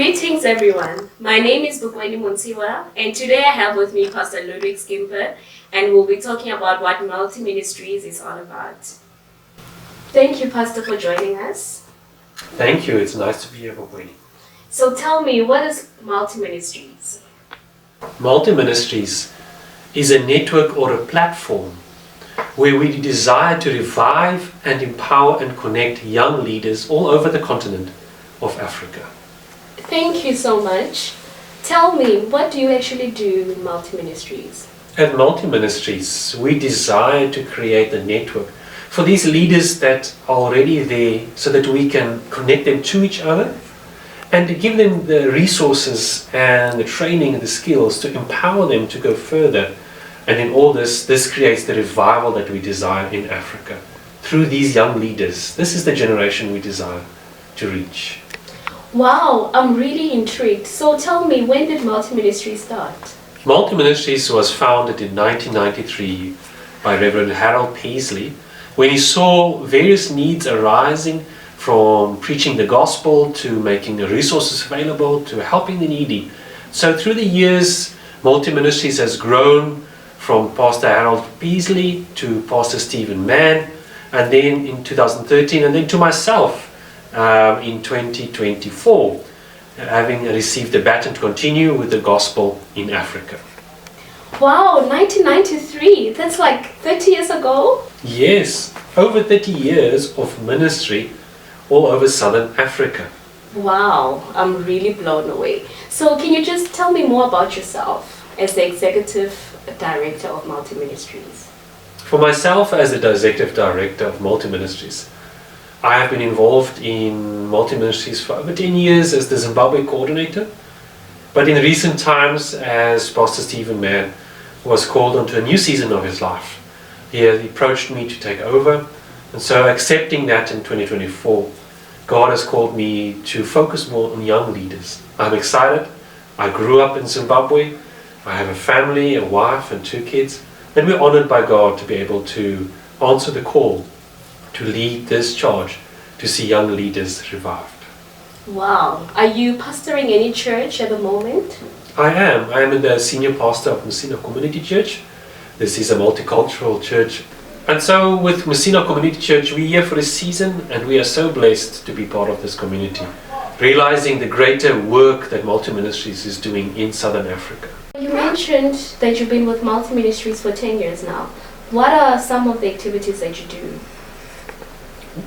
Greetings everyone, my name is Bukwani Munsiwa and today I have with me Pastor Ludwig Skimper and we'll be talking about what Multi Ministries is all about. Thank you Pastor for joining us. Thank you, it's nice to be here, Bukwani. So tell me, what is Multi Ministries? Multi Ministries is a network or a platform where we desire to revive and empower and connect young leaders all over the continent of Africa. Thank you so much. Tell me, what do you actually do in Multi Ministries? At Multi Ministries, we desire to create a network for these leaders that are already there so that we can connect them to each other and to give them the resources and the training and the skills to empower them to go further. And in all this creates the revival that we desire in Africa. Through these young leaders, this is the generation we desire to reach. Wow, I'm really intrigued. So tell me, when did Multi Ministries start? Multi Ministries was founded in 1993 by Reverend Harold Paisley when he saw various needs arising from preaching the gospel to making the resources available to helping the needy. So through the years, Multi Ministries has grown from Pastor Harold Paisley to Pastor Stephen Mann, and then in 2013, and then to myself in 2024, having received the baton to continue with the gospel in Africa. Wow, 1993, that's like 30 years ago? Yes, over 30 years of ministry all over Southern Africa. Wow, I'm really blown away. So can you just tell me more about yourself as the Executive Director of Multi Ministries? For myself as the Executive Director of Multi Ministries, I have been involved in Multi Ministries for over 10 years as the Zimbabwe coordinator, but in recent times as Pastor Stephen Mann was called onto a new season of his life. He approached me to take over, and so accepting that in 2024, God has called me to focus more on young leaders. I'm excited. I grew up in Zimbabwe. I have a family, a wife and 2 kids, and we're honored by God to be able to answer the call to lead this charge to see young leaders revived. Wow. Are you pastoring any church at the moment? I am the senior pastor of Messina Community Church. This is a multicultural church. And so with Messina Community Church, we're here for a season and we are so blessed to be part of this community, realizing the greater work that Multi Ministries is doing in Southern Africa. You mentioned that you've been with Multi Ministries for 10 years now. What are some of the activities that you do?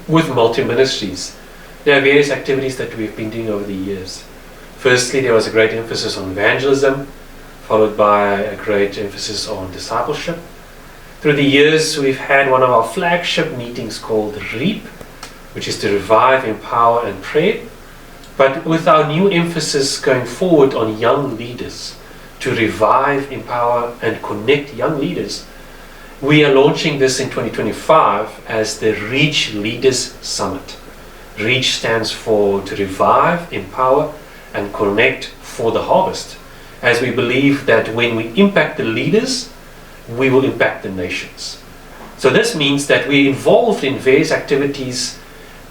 With Multi Ministries, there are various activities that we've been doing over the years. Firstly, there was a great emphasis on evangelism, followed by a great emphasis on discipleship. Through the years, we've had one of our flagship meetings called REAP, which is to revive, empower and pray. But with our new emphasis going forward on young leaders, to revive, empower and connect young leaders, we are launching this in 2025 as the Reach Leaders Summit. Reach stands for to revive, empower and connect for the harvest, as we believe that when we impact the leaders, we will impact the nations. So this means that we're involved in various activities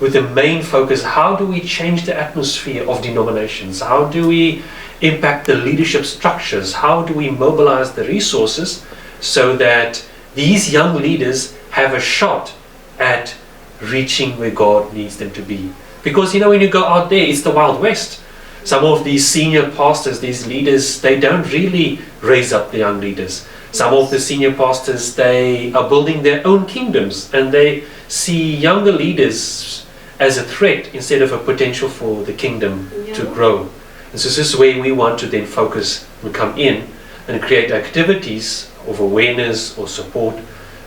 with the main focus, how do we change the atmosphere of denominations? How do we impact the leadership structures? How do we mobilize the resources so that these young leaders have a shot at reaching where God needs them to be? Because when you go out there, it's the Wild West. Some of these senior pastors, these leaders, they don't really raise up the young leaders. Some of the senior pastors, they are building their own kingdoms and they see younger leaders as a threat instead of a potential for the kingdom to grow. And so this is where we want to then focus and come in and create activities of awareness or support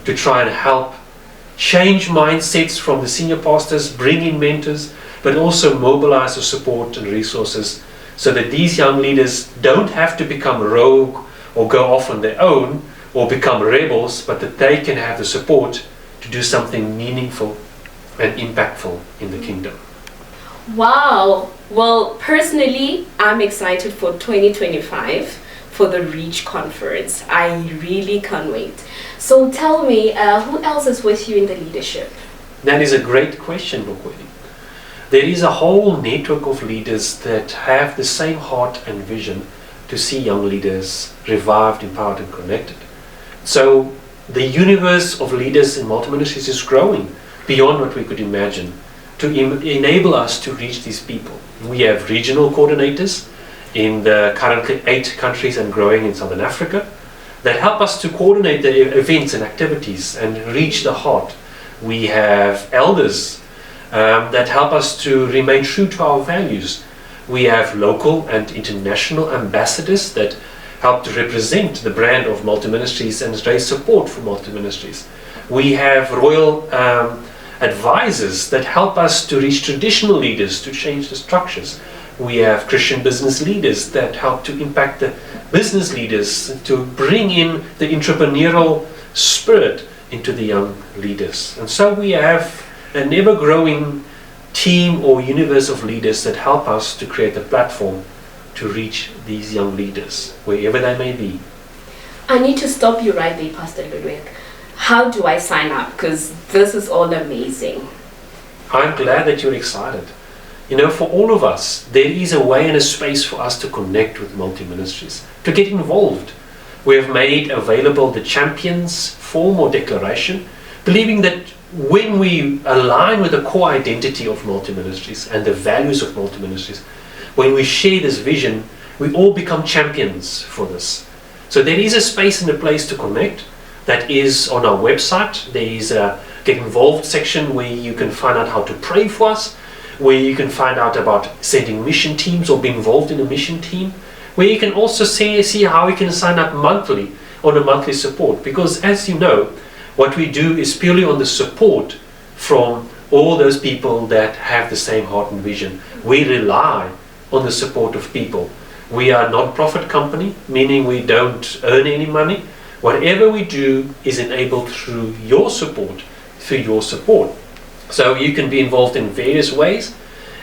to try and help change mindsets from the senior pastors, bring in mentors, but also mobilize the support and resources so that these young leaders don't have to become rogue or go off on their own or become rebels, but that they can have the support to do something meaningful and impactful in the kingdom. Wow. Well, personally, I'm excited for 2025 for the Reach Conference. I really can't wait. So tell me, who else is with you in the leadership? That is a great question, Bukwani. there is a whole network of leaders that have the same heart and vision to see young leaders revived, empowered and connected. So the universe of leaders in Multi Ministries is growing beyond what we could imagine to enable us to reach these people. We have regional coordinators in the currently 8 countries and growing in Southern Africa that help us to coordinate the events and activities and reach the heart. We have elders that help us to remain true to our values. We have local and international ambassadors that help to represent the brand of Multi Ministries and raise support for Multi Ministries. We have royal advisors that help us to reach traditional leaders to change the structures. We have Christian business leaders that help to impact the business leaders to bring in the entrepreneurial spirit into the young leaders. And so we have an ever-growing team or universe of leaders that help us to create a platform to reach these young leaders, wherever they may be. I need to stop you right there, Pastor Ludwig. How do I sign up? Because this is all amazing. I'm glad that you're excited. You know, for all of us, there is a way and a space for us to connect with Multi Ministries, to get involved. We have made available the Champions form or declaration, believing that when we align with the core identity of Multi Ministries and the values of Multi Ministries, when we share this vision, we all become champions for this. So there is a space and a place to connect that is on our website. There is a Get Involved section where you can find out how to pray for us, where you can find out about sending mission teams or be involved in a mission team, where you can also see how you can sign up monthly on a monthly support. Because as you know, what we do is purely on the support from all those people that have the same heart and vision. We rely on the support of people. We are a non-profit company, meaning we don't earn any money. Whatever we do is enabled through your support, So you can be involved in various ways.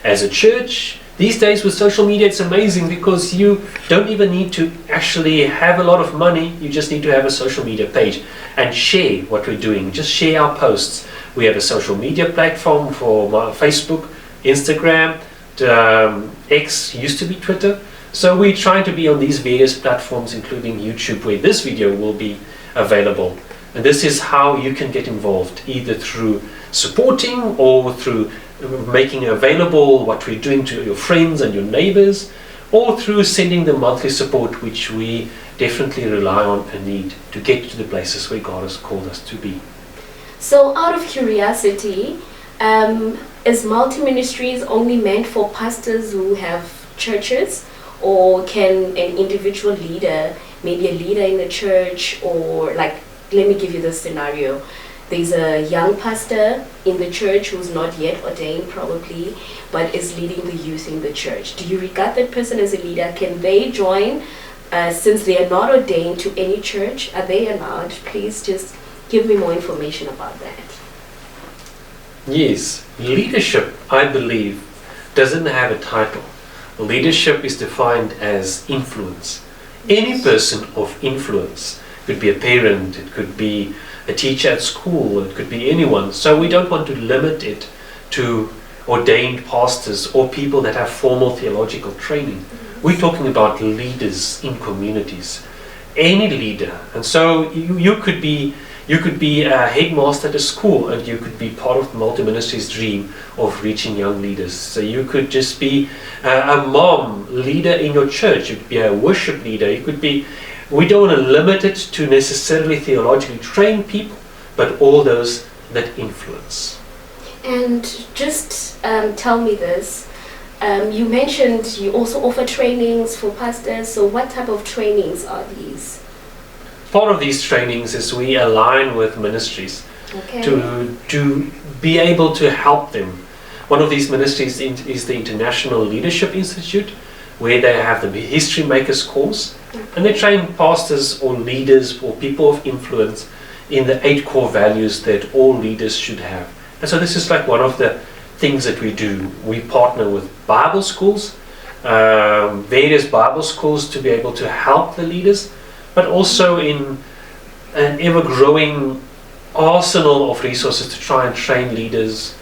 As a church, these days with social media, it's amazing because you don't even need to actually have a lot of money. You just need to have a social media page and share what we're doing. Just share our posts. We have a social media platform for Facebook, Instagram, X used to be Twitter. So we're trying to be on these various platforms, including YouTube, where this video will be available. And this is how you can get involved, either through supporting or through making available what we're doing to your friends and your neighbors, or through sending them monthly support, which we definitely rely on and need to get to the places where God has called us to be. So out of curiosity, is Multi Ministries only meant for pastors who have churches, or can an individual leader, maybe a leader in a church, or like, let me give you this scenario. There's a young pastor in the church who's not yet ordained probably, but is leading the youth in the church. Do you regard that person as a leader? Can they join, since they are not ordained to any church? Are they allowed? Please just give me more information about that. Yes, leadership, I believe, doesn't have a title. Leadership is defined as influence. Any person of influence. It could be a parent, it could be a teacher at school, it could be anyone. So we don't want to limit it to ordained pastors or people that have formal theological training. We're talking about leaders in communities. Any leader. And so you could be a headmaster at a school, and you could be part of Multi Ministries' dream of reaching young leaders. So you could just be a mom leader in your church. You could be a worship leader. You could be. We don't want to limit it to necessarily theologically trained people, but all those that influence. And just tell me this. You mentioned you also offer trainings for pastors. So what type of trainings are these? Part of these trainings is we align with ministries to be able to help them. One of these ministries is the International Leadership Institute, where they have the History Makers course, and they train pastors or leaders or people of influence in the 8 core values that all leaders should have. And so this is like one of the things that we do. We partner with Bible schools, various Bible schools, to be able to help the leaders, but also in an ever-growing arsenal of resources to try and train leaders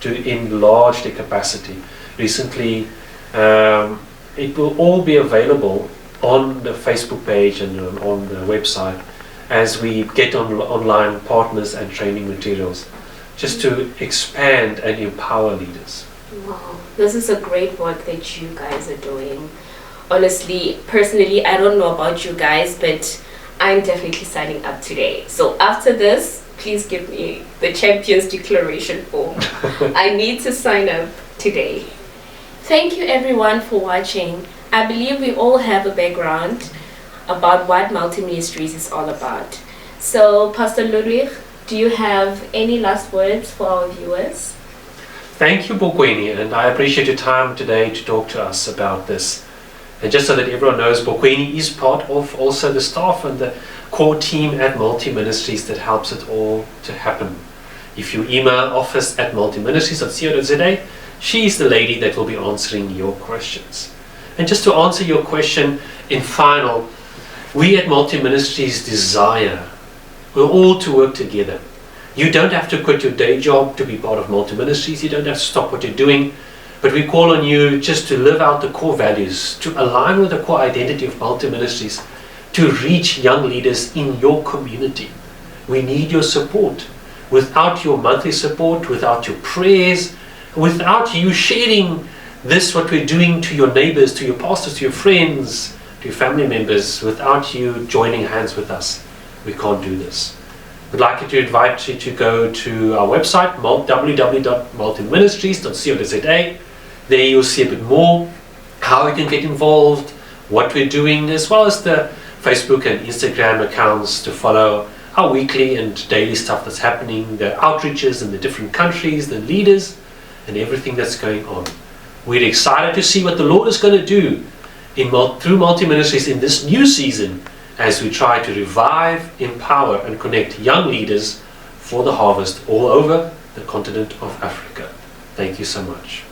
to enlarge their capacity. Recently, it will all be available on the Facebook page and on the website as we get online partners and training materials, just to expand and empower leaders. Wow, this is a great work that you guys are doing. Honestly, personally, I don't know about you guys, but I'm definitely signing up today. So after this, please give me the Champions Declaration form. I need to sign up today. Thank you everyone for watching. I believe we all have a background about what Multi Ministries is all about. So Pastor Ludwig, do you have any last words for our viewers? Thank you, Bokweni, and I appreciate your time today to talk to us about this. And just so that everyone knows, Bokweni is part of also the staff and the core team at Multi Ministries that helps it all to happen. If you email office@multiministries.co.za, she's the lady that will be answering your questions. And just to answer your question in final, we at Multi Ministries desire we're all to work together. You don't have to quit your day job to be part of Multi Ministries. You don't have to stop what you're doing. But we call on you just to live out the core values, to align with the core identity of Multi Ministries, to reach young leaders in your community. We need your support. Without your monthly support, without your prayers, without you sharing this, what we're doing, to your neighbors, to your pastors, to your friends, to your family members, without you joining hands with us, we can't do this. We'd like to invite you to go to our website, www.multiministries.co.za. There you'll see a bit more, how you can get involved, what we're doing, as well as the Facebook and Instagram accounts to follow our weekly and daily stuff that's happening, the outreaches in the different countries, the leaders, and everything that's going on. We're excited to see what the Lord is going to do through Multi Ministries in this new season, as we try to revive, empower and connect young leaders for the harvest all over the continent of Africa. Thank you so much.